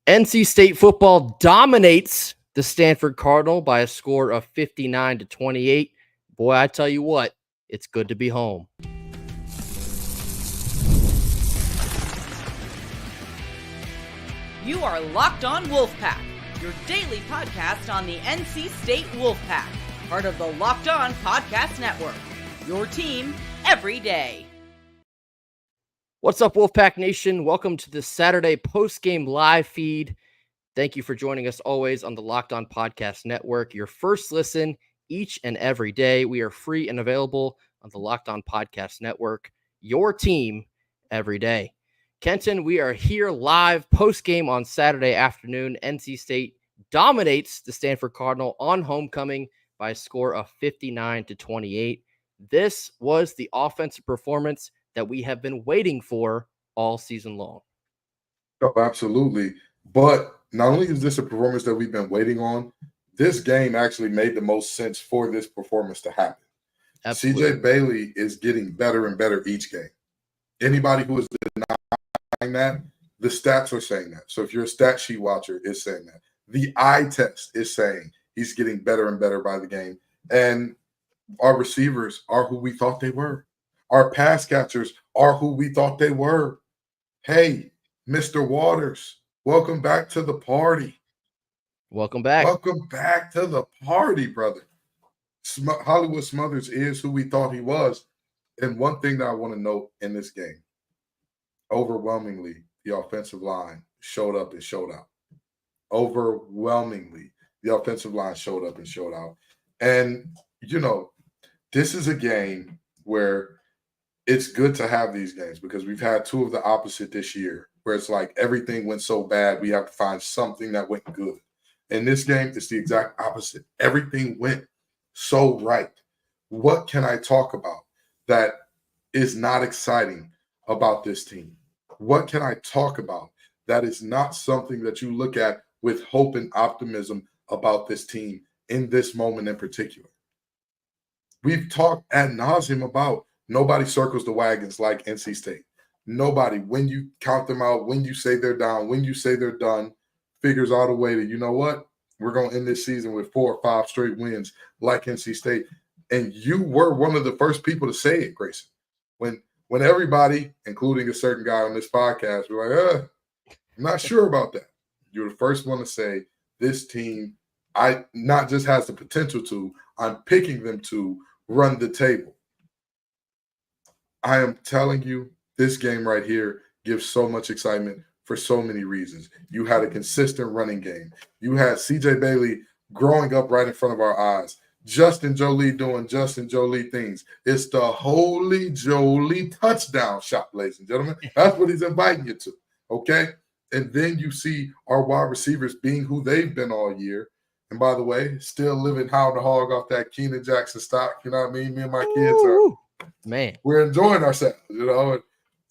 NC State football dominates the Stanford Cardinal by a score of 59-28. Boy, I tell you what, it's good to be home. You are Locked On Wolfpack, your daily podcast on the NC State Wolfpack, part of the Locked On Podcast Network, your team every day. What's up, Wolfpack Nation? Welcome to the Saturday post-game live feed. Thank you for joining us always on the Locked On Podcast Network, your first listen each and every day. We are free and available on the Locked On Podcast Network, your team every day. Kenton, we are here live post-game on Saturday afternoon. NC State dominates the Stanford Cardinal on homecoming by a score of 59-28. This was the offensive performance that we have been waiting for all season long. Oh, absolutely. But not only is this a performance that we've been waiting on, this game actually made the most sense for this performance to happen. Absolutely. CJ Bailey is getting better and better each game. Anybody who is denying that, the stats are saying that. So if you're a stat sheet watcher, it's saying that. The eye test is saying he's getting better and better by the game. And our receivers are who we thought they were. Our pass catchers are who we thought they were. Hey, Mr. Waters, welcome back to the party. Welcome back. Welcome back to the party, brother. Hollywood Smothers is who we thought he was. And one thing that I want to note in this game, overwhelmingly, the offensive line showed up and showed out. Overwhelmingly, the offensive line showed up and showed out. And, you know, this is a game where it's good to have these games because we've had two of the opposite this year, where it's like everything went so bad, we have to find something that went good. In this game, it's the exact opposite. Everything went so right. What can I talk about that is not exciting about this team? What can I talk about that is not something that you look at with hope and optimism about this team in this moment in particular? We've talked ad nauseum about nobody circles the wagons like NC State. Nobody, when you count them out, when you say they're down, when you say they're done, figures out a way to, you know what? We're going to end this season with 4 or 5 straight wins like NC State. And you were one of the first people to say it, Grayson. When everybody, including a certain guy on this podcast, were like, I'm not sure about that. You're the first one to say this team, I not just has the potential to, I'm picking them to run the table. I am telling you, this game right here gives so much excitement for so many reasons. You had a consistent running game. You had CJ Bailey growing up right in front of our eyes. Justin Jolie doing Justin Jolie things. It's the holy Jolie touchdown shot, ladies and gentlemen. That's what he's inviting you to, okay? And then you see our wide receivers being who they've been all year. And by the way, still living hound the hog off that Keenan Jackson stock. You know what I mean? Me and my kids are – man, we're enjoying ourselves, you know,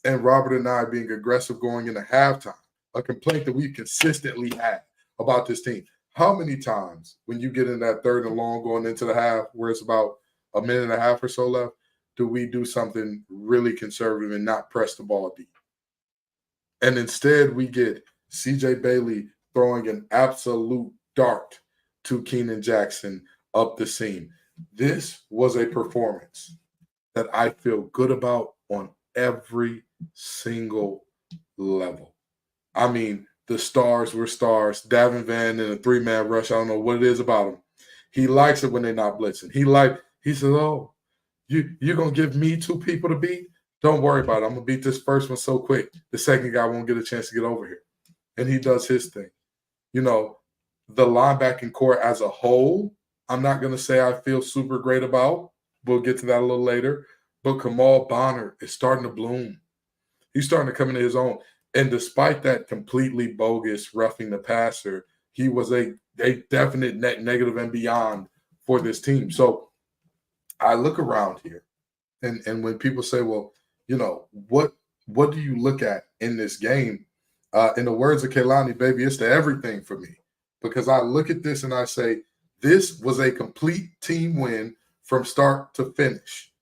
and Robert and I being aggressive going into halftime, a complaint that we consistently had about this team. How many times when you get in that third and long going into the half where it's about a minute and a half or so left, do we do something really conservative and not press the ball deep? And instead we get CJ Bailey throwing an absolute dart to Keenan Jackson up the seam. This was a performance that I feel good about on every single level. I mean, the stars were stars. Davin Van in a 3-man rush. I don't know what it is about him. He likes it when they're not blitzing. He says, oh, you're going to give me 2 people to beat? Don't worry about it. I'm going to beat this first one so quick. The second guy won't get a chance to get over here. And he does his thing. You know, the linebacking core as a whole, I'm not going to say I feel super great about. We'll get to that a little later. But Kamal Bonner is starting to bloom. He's starting to come into his own. And despite that completely bogus roughing the passer, he was a definite net negative and beyond for this team. So I look around here, and when people say, well, you know, what do you look at in this game? In the words of Kehlani, baby, it's the everything for me. Because I look at this and I say, this was a complete team win from start to finish.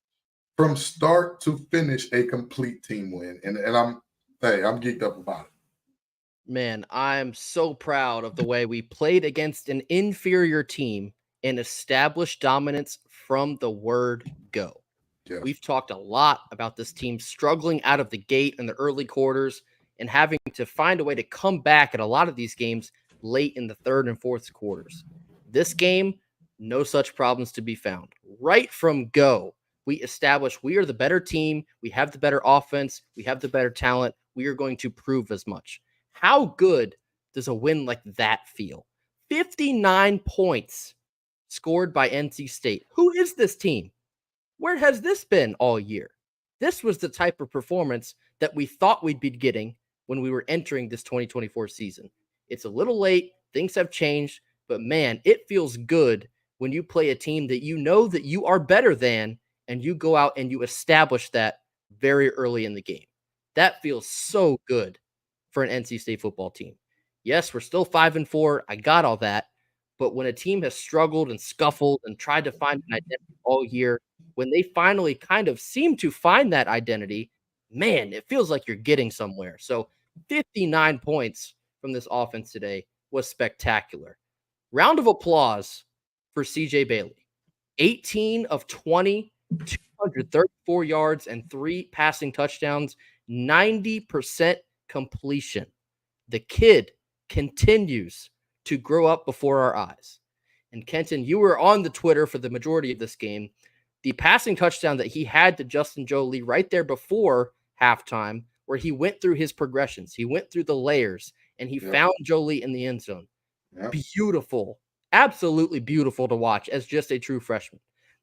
From start to finish, a complete team win. And I'm geeked up about it. Man, I'm so proud of the way we played against an inferior team and established dominance from the word go. Yes. We've talked a lot about this team struggling out of the gate in the early quarters and having to find a way to come back at a lot of these games late in the third and fourth quarters. This game, no such problems to be found. Right from go, we established we are the better team. We have the better offense. We have the better talent. We are going to prove as much. How good does a win like that feel? 59 points scored by NC State. Who is this team? Where has this been all year? This was the type of performance that we thought we'd be getting when we were entering this 2024 season. It's a little late. Things have changed, but man, it feels good when you play a team that you know that you are better than, and you go out and you establish that very early in the game. That feels so good for an NC State football team. Yes, we're still 5-4. I got all that. But when a team has struggled and scuffled and tried to find an identity all year, when they finally kind of seem to find that identity, man, it feels like you're getting somewhere. So 59 points from this offense today was spectacular. Round of applause for CJ Bailey. 18 of 20, 234 yards and 3 passing touchdowns, 90% completion. The kid continues to grow up before our eyes. And Kenton, you were on the Twitter for the majority of this game. The passing touchdown that he had to Justin Jolie right there before halftime, where he went through his progressions, he went through the layers, and he found Jolie in the end zone. Beautiful, absolutely beautiful to watch as just a true freshman.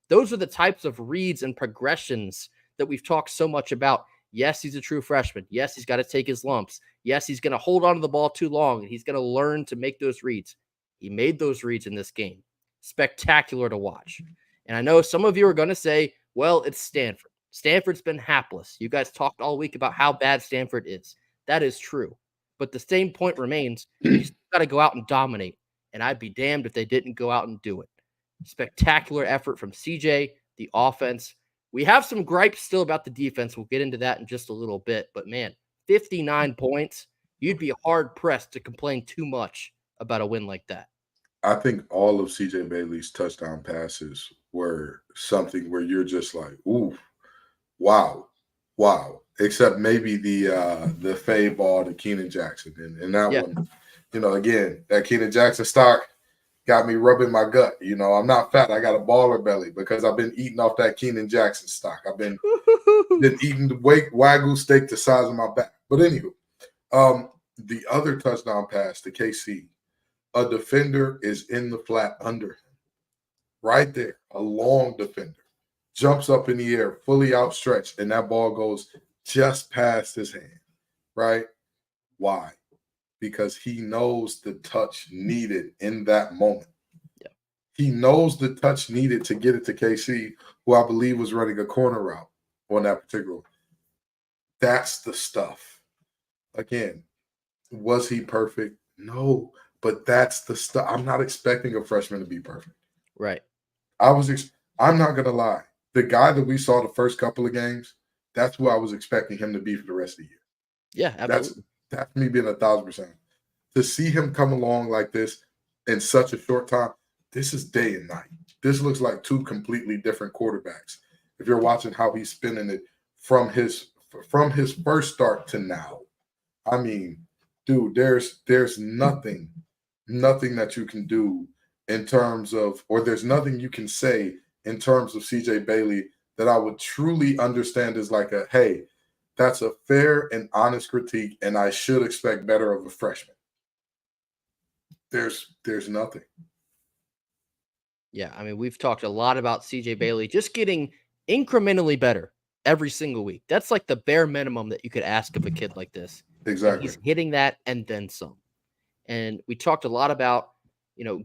Those are the types of reads and progressions that we've talked so much about. Yes, he's a true freshman. Yes, he's got to take his lumps. Yes, he's going to hold on to the ball too long, and he's going to learn to make those reads. He made those reads in this game. Spectacular to watch. And I know some of you are going to say, well, it's Stanford. Stanford's been hapless. You guys talked all week about how bad Stanford is. That is true. But the same point remains. You still got to go out and dominate. And I'd be damned if they didn't go out and do it. Spectacular effort from CJ, the offense. We have some gripes still about the defense. We'll get into that in just a little bit. But, man, 59 points. You'd be hard-pressed to complain too much about a win like that. I think all of CJ Bailey's touchdown passes were something where you're just like, ooh, wow. Except maybe the fade ball to Keenan Jackson. And that one, again, that Keenan Jackson stock got me rubbing my gut. I'm not fat. I got a baller belly because I've been eating off that Keenan Jackson stock. I've been eating the Wagyu steak the size of my back. But anywho, the other touchdown pass to KC, a defender is in the flat under him. Right there, a long defender. Jumps up in the air, fully outstretched, and that ball goes just past his hand, right? Why? Because he knows the touch needed in that moment. Yeah. He knows the touch needed to get it to KC, who I believe was running a corner route on that particular one. That's the stuff. Again, was he perfect? No, but that's the stuff. I'm not expecting a freshman to be perfect. Right. I'm not going to lie. The guy that we saw the first couple of games, that's who I was expecting him to be for the rest of the year. Yeah, absolutely. That's me being 1,000%. To see him come along like this in such a short time, this is day and night. This looks like two completely different quarterbacks. If you're watching how he's spinning it from his first start to now, I mean, dude, there's nothing that you can do in terms of, or there's nothing you can say in terms of CJ Bailey that I would truly understand as like hey, that's a fair and honest critique, and I should expect better of a freshman. There's nothing. Yeah, I mean, we've talked a lot about CJ Bailey just getting incrementally better every single week. That's like the bare minimum that you could ask of a kid like this. Exactly. And he's hitting that and then some. And we talked a lot about,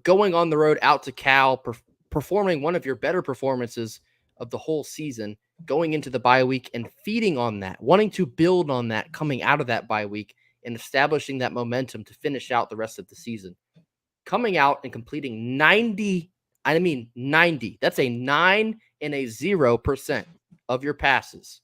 going on the road out to Cal, performing one of your better performances of the whole season, going into the bye week and feeding on that, wanting to build on that coming out of that bye week and establishing that momentum to finish out the rest of the season. Coming out and completing 90, that's a 9 and a 0% of your passes.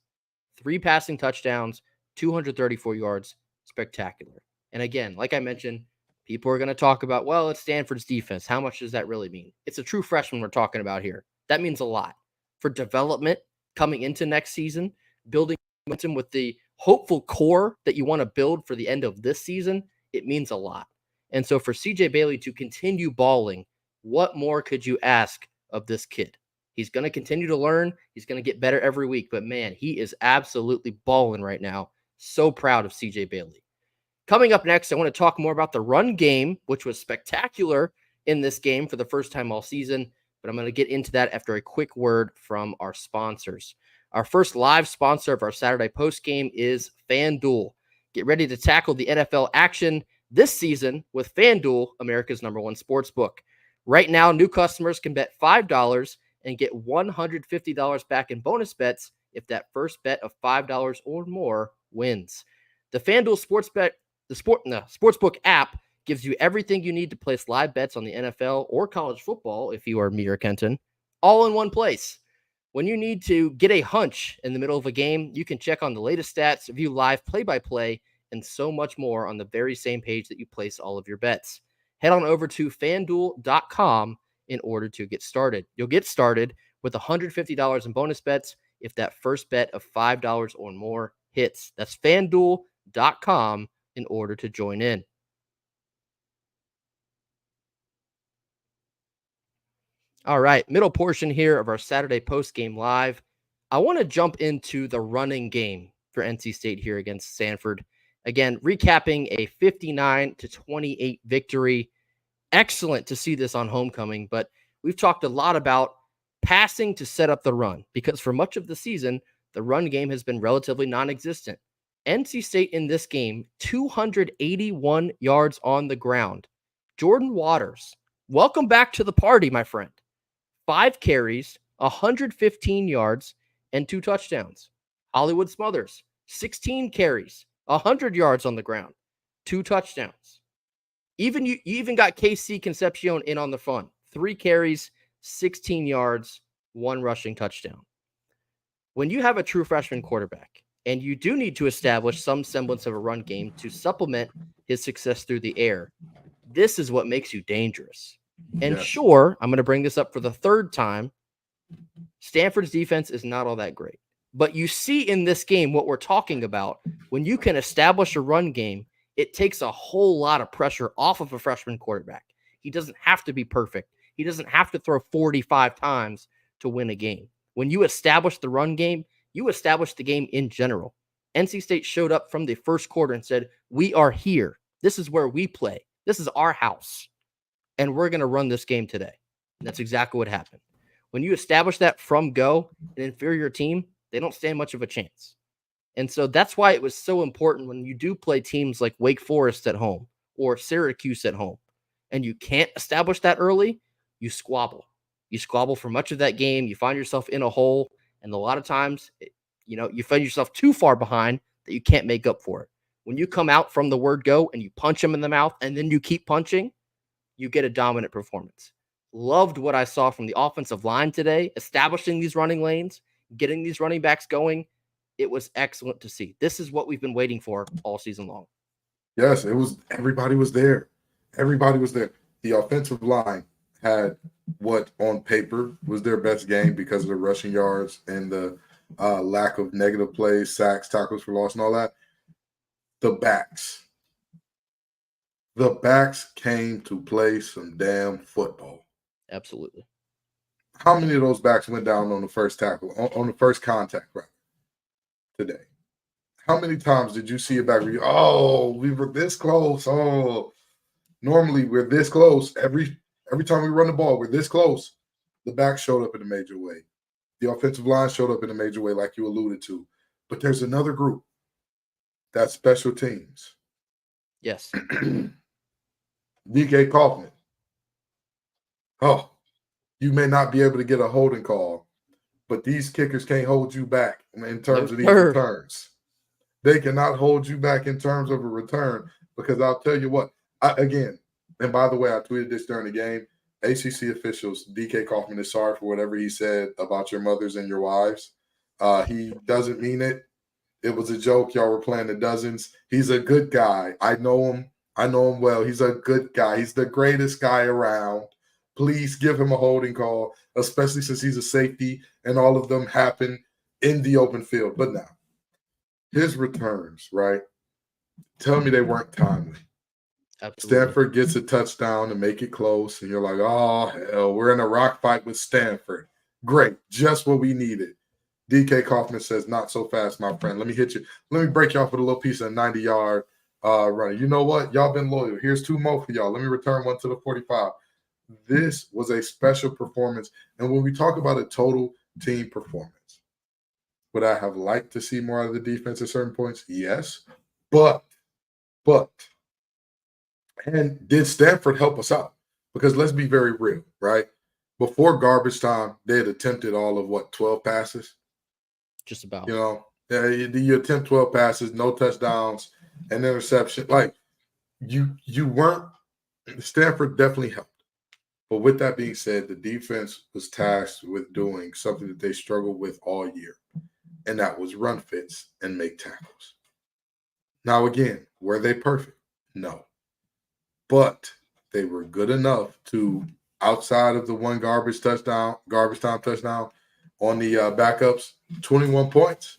3 passing touchdowns, 234 yards, spectacular. And again, like I mentioned, people are going to talk about, well, it's Stanford's defense. How much does that really mean? It's a true freshman we're talking about here. That means a lot for development coming into next season, building momentum with the hopeful core that you want to build for the end of this season. It means a lot. And so for CJ Bailey to continue balling, what more could you ask of this kid? He's going to continue to learn. He's going to get better every week. But man, he is absolutely balling right now. So proud of CJ Bailey. Coming up next, I want to talk more about the run game, which was spectacular in this game for the first time all season. But I'm going to get into that after a quick word from our sponsors. Our first live sponsor of our Saturday post game is FanDuel. Get ready to tackle the NFL action this season with FanDuel, America's #1 sportsbook. Right now, new customers can bet $5 and get $150 back in bonus bets if that first bet of $5 or more wins. The FanDuel Sportsbook app gives you everything you need to place live bets on the NFL or college football, if you are me or Kenton, all in one place. When you need to get a hunch in the middle of a game, you can check on the latest stats, view live play-by-play, and so much more on the very same page that you place all of your bets. Head on over to FanDuel.com in order to get started. You'll get started with $150 in bonus bets if that first bet of $5 or more hits. That's FanDuel.com in order to join in. All right, middle portion here of our Saturday post-game live. I want to jump into the running game for NC State here against Stanford. Again, recapping a 59-28 victory. Excellent to see this on homecoming, but we've talked a lot about passing to set up the run because for much of the season, the run game has been relatively non-existent. NC State in this game, 281 yards on the ground. Jordan Waters, welcome back to the party, my friend. 5 carries, 115 yards, and 2 touchdowns. Hollywood Smothers, 16 carries, 100 yards on the ground, 2 touchdowns. You even got KC Concepcion in on the fun. 3 carries, 16 yards, 1 rushing touchdown. When you have a true freshman quarterback, and you do need to establish some semblance of a run game to supplement his success through the air, this is what makes you dangerous. And sure, I'm going to bring this up for the third time. Stanford's defense is not all that great. But you see in this game what we're talking about. When you can establish a run game, it takes a whole lot of pressure off of a freshman quarterback. He doesn't have to be perfect. He doesn't have to throw 45 times to win a game. When you establish the run game, you establish the game in general. NC State showed up from the first quarter and said, we are here. This is where we play. This is our house. And we're going to run this game today. And that's exactly what happened. When you establish that from go, an inferior team, they don't stand much of a chance. And so that's why it was so important when you do play teams like Wake Forest at home or Syracuse at home, and you can't establish that early, you squabble. You squabble for much of that game. You find yourself in a hole, and a lot of times, you find yourself too far behind that you can't make up for it. When you come out from the word go and you punch them in the mouth and then you keep punching, you get a dominant performance. Loved what I saw from the offensive line today, establishing these running lanes, getting these running backs going. It was excellent to see. This is what we've been waiting for all season long. Yes, it was. Everybody was there. Everybody was there. The offensive line had what on paper was their best game because of the rushing yards and the lack of negative plays, sacks, tackles for loss, and all that. The backs came to play some damn football. Absolutely. How many of those backs went down on the first tackle, on the first contact, right, today? How many times did you see a back where we were this close? Oh, normally we're this close. Every time we run the ball, we're this close. The back showed up in a major way. The offensive line showed up in a major way, like you alluded to. But there's another group. That's special teams. Yes. DK Kaufman. Oh, you may not be able to get a holding call, but these kickers can't hold you back in terms of these returns. They cannot hold you back in terms of a return because I'll tell you what, and by the way, I tweeted this during the game, ACC officials, DK Kaufman is sorry for whatever he said about your mothers and your wives. He doesn't mean it. It was a joke. Y'all were playing the dozens. He's a good guy. I know him. I know him well. He's a good guy. He's the greatest guy around. Please give him a holding call, especially since he's a safety and all of them happen in the open field. But now, his returns, right? Tell me they weren't timely. Absolutely. Stanford gets a touchdown and make it close, and you're like, oh, hell, we're in a rock fight with Stanford. Great. Just what we needed. DK Kaufman says, not so fast, my friend. Let me hit you. Let me break you off with a little piece of 90-yard run. You know what? Y'all been loyal. Here's 2 more for y'all. Let me return one to the 45. This was a special performance. And when we talk about a total team performance, would I have liked to see more out of the defense at certain points? Yes. But, and did Stanford help us out? Because let's be very real, right? Before garbage time, they had attempted all of 12 passes? Just about. You know, you attempt 12 passes, no touchdowns, and interception. Like, you weren't – Stanford definitely helped. But with that being said, the defense was tasked with doing something that they struggled with all year, and that was run fits and make tackles. Now, again, were they perfect? No. But they were good enough to, outside of the one garbage time touchdown on the backups, 21 points.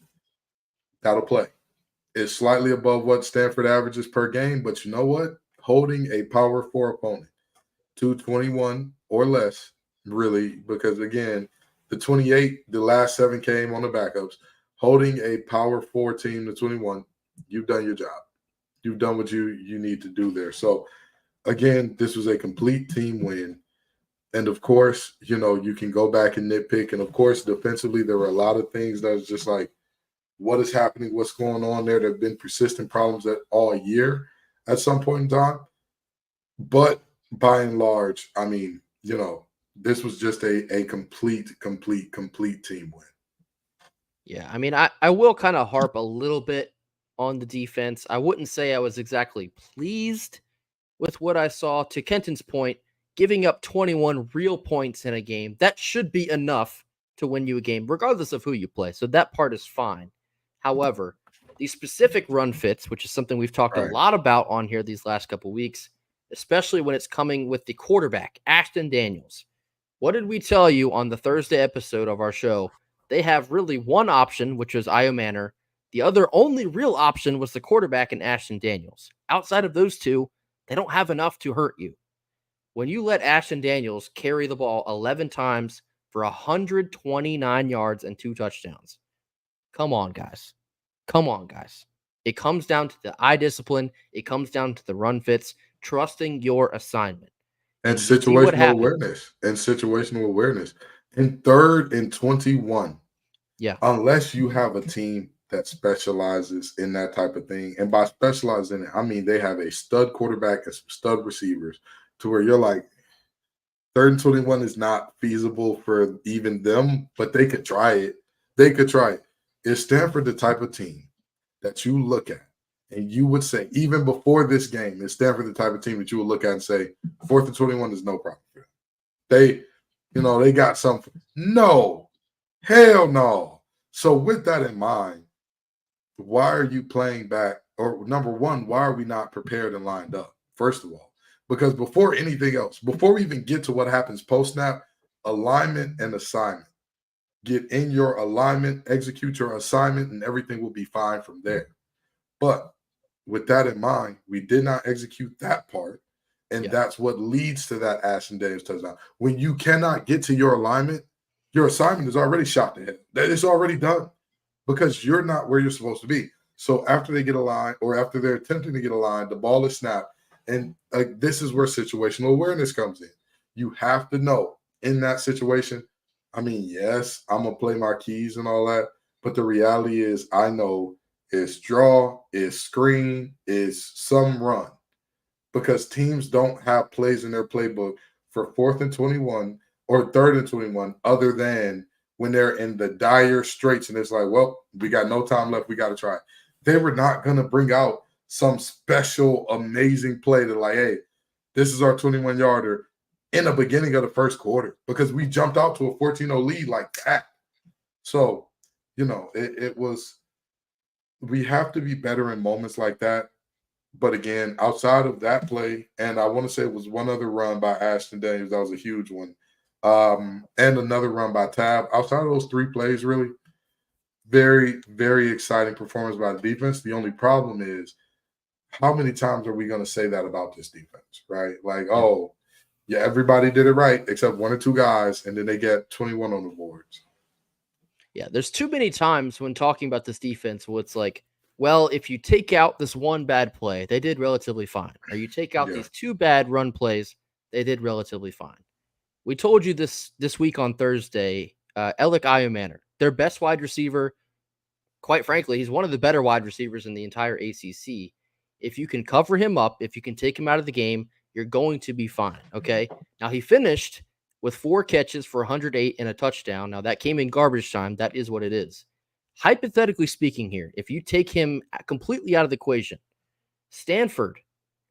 That'll play. It's slightly above what Stanford averages per game, but you know what? Holding a Power 4 opponent to 21 or less, really, because, again, the 28, the last 7 came on the backups. Holding a Power 4 team to 21, you've done your job. You've done what you need to do there. So, again, this was a complete team win. And, of course, you know, you can go back and nitpick. And, of course, defensively, there were a lot of things that was just like, what is happening? What's going on there? There have been persistent problems all year at some point in time. But by and large, I mean, you know, this was just a complete team win. Yeah, I mean, I will kind of harp a little bit on the defense. I wouldn't say I was exactly pleased with what I saw. To Kenton's point, giving up 21 real points in a game, that should be enough to win you a game, regardless of who you play. So that part is fine. However, these specific run fits, which is something we've talked a lot about on here these last couple weeks, especially when it's coming with the quarterback, Ashton Daniels. What did we tell you on the Thursday episode of our show? They have really one option, which was Io Manor. The other only real option was the quarterback and Ashton Daniels. Outside of those two, they don't have enough to hurt you. When you let Ashton Daniels carry the ball 11 times for 129 yards and 2 touchdowns, come on, guys. Come on, guys. It comes down to the eye discipline. It comes down to the run fits, trusting your assignment. And situational awareness. In 3rd and 21. Yeah. Unless you have a team that specializes in that type of thing. And by specializing in it, I mean they have a stud quarterback and some stud receivers to where you're like, 3rd and 21 is not feasible for even them, but they could try it. Is Stanford the type of team that you look at and you would say, even before this game, is Stanford the type of team that you would look at and say, 4th and 21 is no problem for them? They got something. No. Hell no. So with that in mind, why are you playing back? Or number one, why are we not prepared and lined up? First of all, because before anything else, before we even get to what happens post-snap, alignment and assignment. Get in your alignment, execute your assignment, and everything will be fine from there. But with that in mind, we did not execute that part, and that's what leads to that Ashton Daniels touchdown. When you cannot get to your alignment, your assignment is already shot to hit. It's already done because you're not where you're supposed to be. So after they get aligned or after they're attempting to get aligned, the ball is snapped, and this is where situational awareness comes in. You have to know in that situation, I mean, yes, I'm going to play my keys and all that, but the reality is I know it's draw, it's screen, it's some run because teams don't have plays in their playbook for 4th and 21 or 3rd and 21 other than when they're in the dire straits and it's like, well, we got no time left. We got to try. They were not going to bring out some special, amazing play to like, hey, this is our 21-yarder. In the beginning of the first quarter because we jumped out to a 14-0 lead like that. So, it was we have to be better in moments like that. But again, outside of that play, and I want to say it was one other run by Ashton Daniels, that was a huge one, and another run by Tab. Outside of those 3 plays, really, very, very exciting performance by the defense. The only problem is, how many times are we going to say that about this defense, right? Like, oh, yeah, everybody did it right except 1 or 2 guys, and then they get 21 on the boards. Yeah, there's too many times when talking about this defense where it's like, well, if you take out this one bad play, they did relatively fine. Or you take out these 2 bad run plays, they did relatively fine. We told you this week on Thursday, Alec Iomanner, their best wide receiver. Quite frankly, he's one of the better wide receivers in the entire ACC. If you can cover him up, if you can take him out of the game, you're going to be fine, okay? Now, he finished with 4 catches for 108 and a touchdown. Now, that came in garbage time. That is what it is. Hypothetically speaking here, if you take him completely out of the equation, Stanford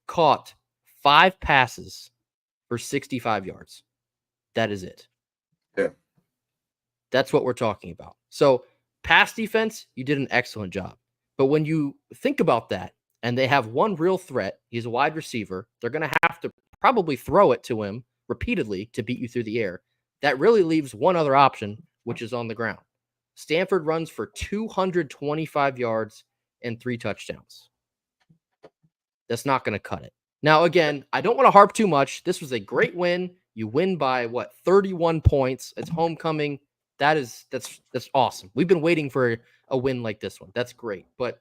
caught 5 passes for 65 yards. That is it. Yeah. That's what we're talking about. So, pass defense, you did an excellent job. But when you think about that, and they have one real threat, he's a wide receiver, they're going to have to probably throw it to him repeatedly to beat you through the air. That really leaves one other option, which is on the ground. Stanford runs for 225 yards and 3 touchdowns. That's not going to cut it. Now, again, I don't want to harp too much. This was a great win. You win by 31 points. It's homecoming. That's awesome. We've been waiting for a win like this one. That's great. But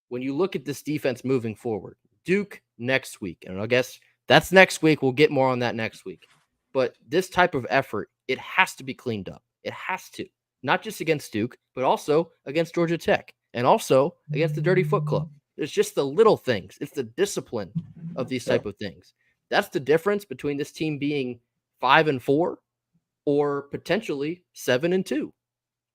when you look at this defense moving forward, Duke next week, and I guess that's next week. We'll get more on that next week. But this type of effort, it has to be cleaned up. It has to. Not just against Duke, but also against Georgia Tech and also against the Dirty Foot Club. There's just the little things. It's the discipline of these type of things. That's the difference between this team being 5-4 or potentially 7-2.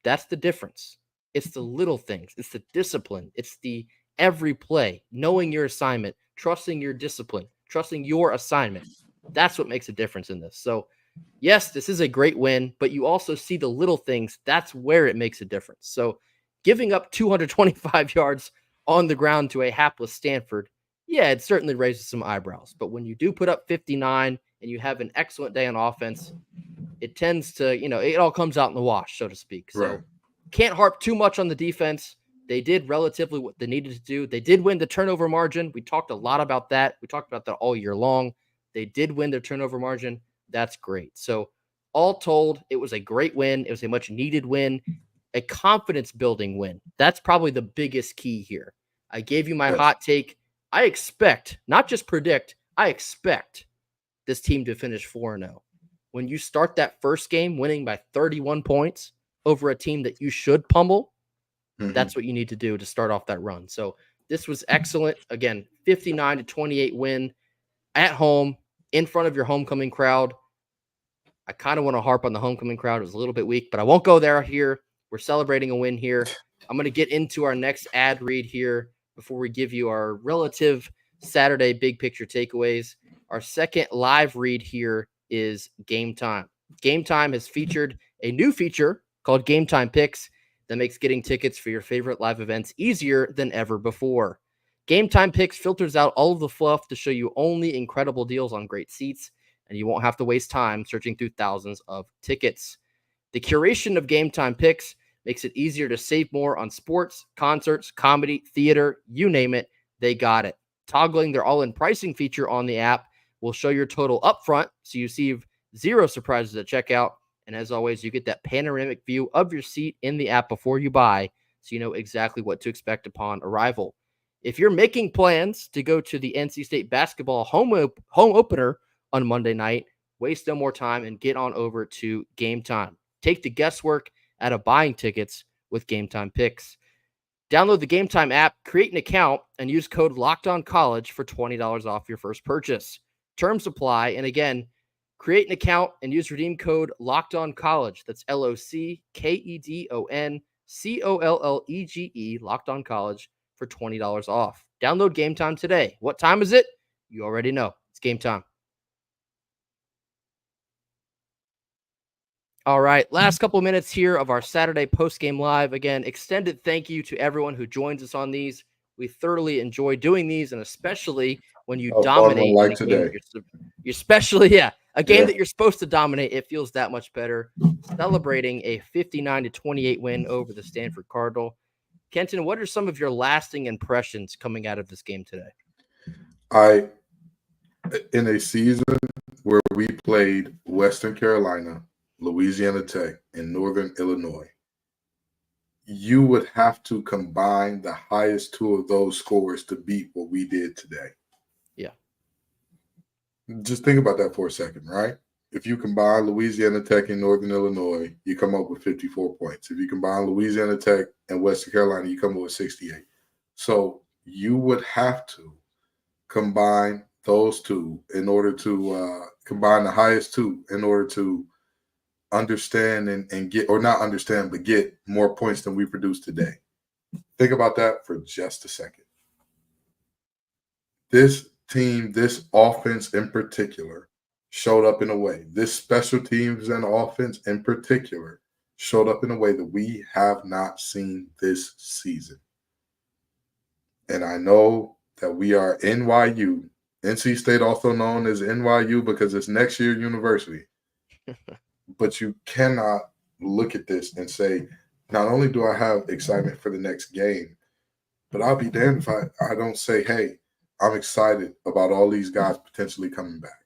That's the difference. It's the little things. It's the discipline. It's the every play, knowing your assignment, trusting your discipline, trusting your assignment. That's what makes a difference in this. So, yes, this is a great win, but you also see the little things. That's where it makes a difference. So, giving up 225 yards on the ground to a hapless Stanford, yeah, it certainly raises some eyebrows. But when you do put up 59 and you have an excellent day on offense, it tends to, it all comes out in the wash, so to speak. So can't harp too much on the defense. They did relatively what they needed to do. They did win the turnover margin. We talked a lot about that. We talked about that all year long. They did win their turnover margin. That's great. So all told, it was a great win. It was a much needed win, a confidence building win. That's probably the biggest key here. I gave you my hot take. I expect, not just predict, I expect this team to finish 4-0. When you start that first game winning by 31 points over a team that you should pummel, that's what you need to do to start off that run. So this was excellent. Again, 59-28 win at home in front of your homecoming crowd. I kind of want to harp on the homecoming crowd. It was a little bit weak, but I won't go there here. We're celebrating a win here. I'm going to get into our next ad read here before we give you our relative Saturday big picture takeaways. Our second live read here is Gametime. Gametime has featured a new feature called Gametime Picks that makes getting tickets for your favorite live events easier than ever before. Gametime Picks filters out all of the fluff to show you only incredible deals on great seats, and you won't have to waste time searching through thousands of tickets. The curation of Gametime Picks makes it easier to save more on sports, concerts, comedy, theater, you name it, they got it. Toggling their all-in pricing feature on the app will show your total upfront, so you receive 0 surprises at checkout. And as always, you get that panoramic view of your seat in the app before you buy, so you know exactly what to expect upon arrival. If you're making plans to go to the NC State basketball home opener on Monday night, waste no more time and get on over to Gametime. Take the guesswork out of buying tickets with Gametime Picks. Download the Gametime app, create an account, and use code LOCKEDONCollege for $20 off your first purchase. Terms apply, and again, create an account and use redeem code LOCKEDONCollege. That's LOCKEDONCOLLEGE, LOCKEDONCollege, for $20 off. Download Gametime today. What time is it? You already know. It's game time. All right, last couple minutes here of our Saturday post-game live. Again, extended thank you to everyone who joins us on these. We thoroughly enjoy doing these, and especially when you A fun one dominate in like a game today. that you're especially, a game Yeah. that you're supposed to dominate. It feels that much better. Celebrating a 59-28 win over the Stanford Cardinal. Kenton, what are some of your lasting impressions coming out of this game today? In a season where we played Western Carolina, Louisiana Tech, and Northern Illinois, you would have to combine the highest two of those scores to beat what we did today. Yeah. Just think about that for a second, right? If you combine Louisiana Tech and Northern Illinois, you come up with 54 points. If you combine Louisiana Tech and Western Carolina, you come up with 68. So you would have to combine those two in order to combine the highest two in order to understand and get, or not understand, but get more points than we produced today. Think about that for just a second. This team, this offense in particular, showed up in a way, this special teams and offense in particular, showed up in a way that we have not seen this season. And I know that we are NYU, NC State, also known as NYU because it's next year university. But you cannot look at this and say, not only do I have excitement for the next game, but I'll be damned if I don't say, hey, I'm excited about all these guys potentially coming back.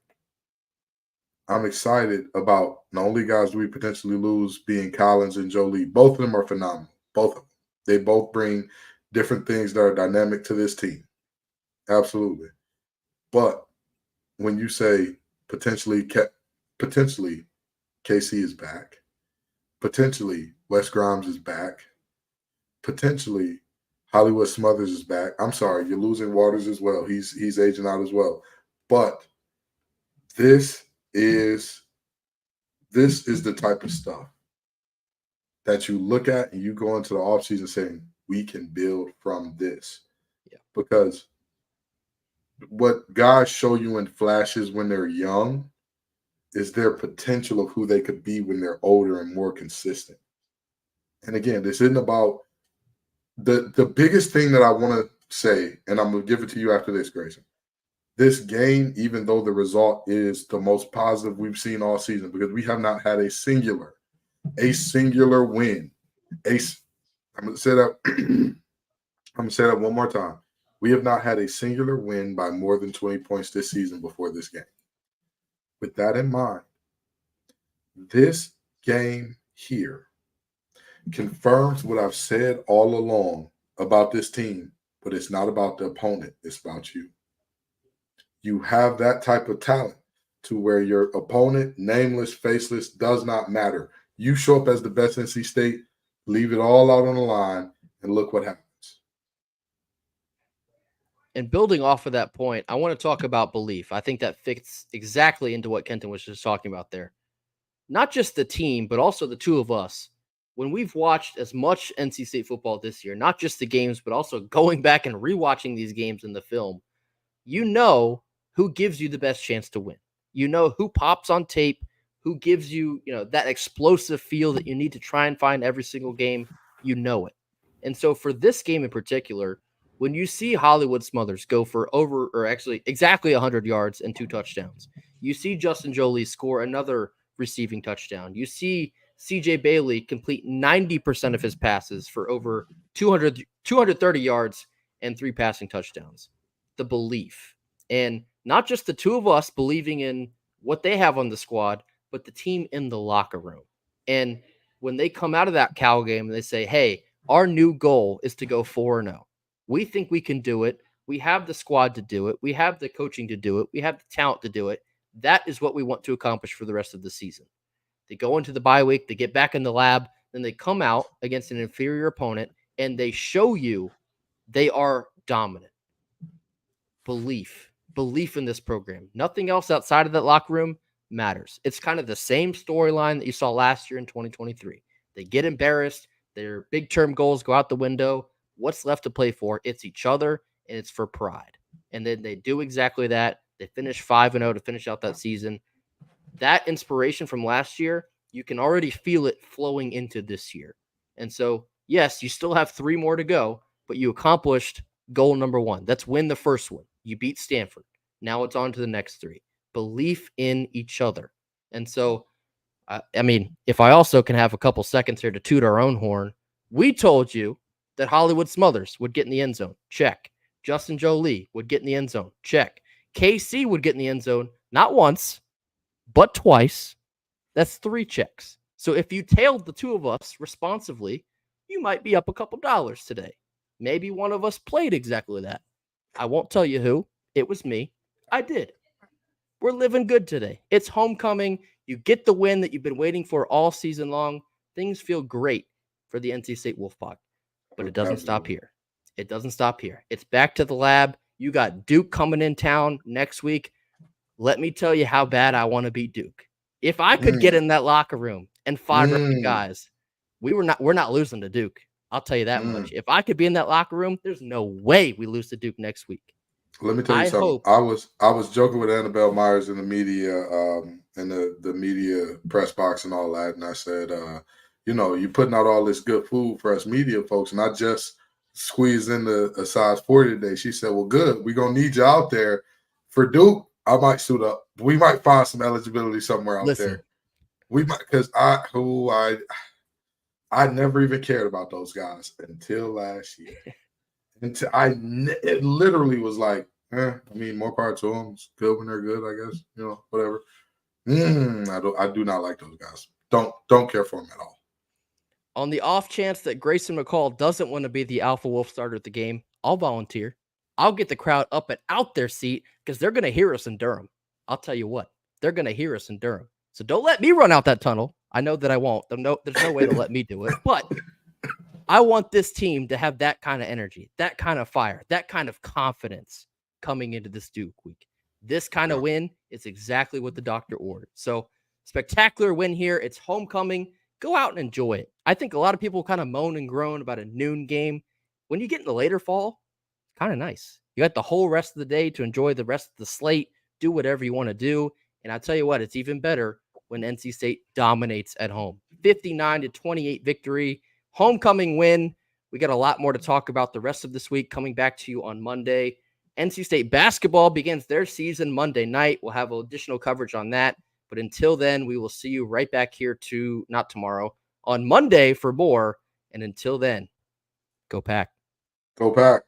I'm excited about not only guys we potentially lose being Collins and Jolie. Both of them are phenomenal. Both of them. They both bring different things that are dynamic to this team. Absolutely. But when you say potentially KC is back, potentially Wes Grimes is back, potentially Hollywood Smothers is back. I'm sorry, you're losing Waters as well. He's aging out as well. But this is the type of stuff that you look at and you go into the offseason saying, we can build from this. Yeah. Because what guys show you in flashes when they're young is their potential of who they could be when they're older and more consistent. And again, this isn't about the biggest thing that I want to say, and I'm going to give it to you after this, Grayson. This game, even though the result is the most positive we've seen all season, because we have not had a singular win. I'm going to say that. I'm going to say that one more time. We have not had a singular win by more than 20 points this season before this game. With that in mind, this game here confirms what I've said all along about this team, but it's not about the opponent. It's about you. You have that type of talent to where your opponent, nameless, faceless, does not matter. You show up as the best NC State, leave it all out on the line, and look what happens. And building off of that point, I want to talk about belief. I think that fits exactly into what Kenton was just talking about there. Not just the team, but also the two of us. When we've watched as much NC State football this year, not just the games, but also going back and rewatching these games in the film, you know who gives you the best chance to win. You know who pops on tape, who gives you, that explosive feel that you need to try and find every single game. You know it. And so for this game in particular, when you see Hollywood Smothers go for exactly 100 yards and 2 touchdowns, you see Justin Jolie score another receiving touchdown. You see CJ Bailey complete 90% of his passes for over 230 yards and 3 passing touchdowns. The belief. And not just the two of us believing in what they have on the squad, but the team in the locker room. And when they come out of that Cal game and they say, hey, our new goal is to go 4-0. We think we can do it. We have the squad to do it. We have the coaching to do it. We have the talent to do it. That is what we want to accomplish for the rest of the season. They go into the bye week, they get back in the lab, then they come out against an inferior opponent, and they show you they are dominant. Belief in this program. Nothing else outside of that locker room matters. It's kind of the same storyline that you saw last year in 2023. They get embarrassed. Their big term goals go out the window. What's left to play for? It's each other, and it's for pride. And then they do exactly that. They finish 5-0 to finish out that season. That inspiration from last year You can already feel it flowing into this year. And so, yes, you still have 3 more to go, but you accomplished goal number 1. That's win the first one. You beat Stanford. Now it's on to the next 3. Belief in each other. And so, I mean, if I also can have a couple seconds here to toot our own horn, we told you that Hollywood Smothers would get in the end zone. Check. Justin Jolie would get in the end zone. Check. KC would get in the end zone, not once, but twice. That's 3 checks. So if you tailed the 2 of us responsively, you might be up a couple dollars today. Maybe one of us played exactly that. I won't tell you who. It was me. I did. We're living good today. It's homecoming. You get the win that you've been waiting for all season long. Things feel great for the NC State Wolfpack. But it doesn't stop here. It doesn't stop here. It's back to the lab. You got Duke coming in town next week. Let me tell you how bad I want to beat Duke. If I could get in that locker room and fire up the guys, we're not losing to Duke. I'll tell you that much. If I could be in that locker room, there's no way we lose to Duke next week. Let me tell you something. I was joking with Annabelle Myers in the media, in the media press box and all that, and I said, you're putting out all this good food for us media folks, and I just squeezed in a size 40 today. She said, "Well, good. We're gonna need you out there for Duke. I might suit up. We might find some eligibility somewhere out there. We might, because I never even cared about those guys until last year. It literally was like, I mean, more power to them. It's good when they're good, I guess. Whatever. I do not like those guys. Don't care for them at all. On the off chance that Grayson McCall doesn't want to be the Alpha Wolf starter at the game, I'll volunteer. I'll get the crowd up and out their seat because they're going to hear us in Durham. I'll tell you what, they're going to hear us in Durham. So don't let me run out that tunnel. I know that I won't. There's no way to let me do it. But I want this team to have that kind of energy, that kind of fire, that kind of confidence coming into this Duke week. This kind of win is exactly what the doctor ordered. So spectacular win here. It's homecoming. Go out and enjoy it. I think a lot of people kind of moan and groan about a noon game. When you get in the later fall, it's kind of nice. You got the whole rest of the day to enjoy the rest of the slate, do whatever you want to do. And I'll tell you what, it's even better when NC State dominates at home. 59-28 victory, homecoming win. We got a lot more to talk about the rest of this week coming back to you on Monday. NC State basketball begins their season Monday night. We'll have additional coverage on that. But until then, we will see you right back here not tomorrow, on Monday for more. And until then, go Pack. Go Pack.